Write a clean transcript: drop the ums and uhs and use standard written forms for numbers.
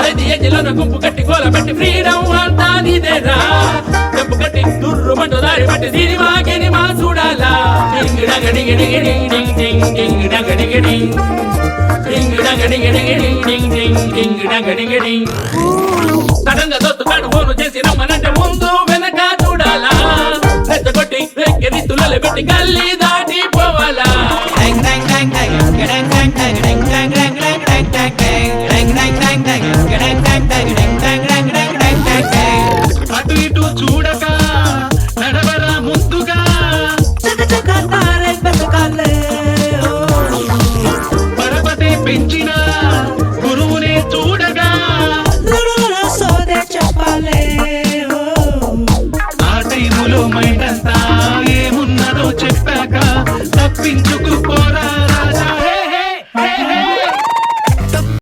ఎజిలోన గుంపు కట్టి కోల పెట్టి ఫ్రీడమ్ అంతా నీదేరా చెప్పు కట్టి దుర్రు మంటు దారి పట్టి సినిమా గినిమా చూడాలా సడన్ గా దొత్తు కాడు ఫోను చేసి రమ్మనంటే ముందు వెనక చూడాలా రెచ్చగొట్టి రెక్కెరిత్తులలో పెట్టి గల్లీ దాటి పోవాలా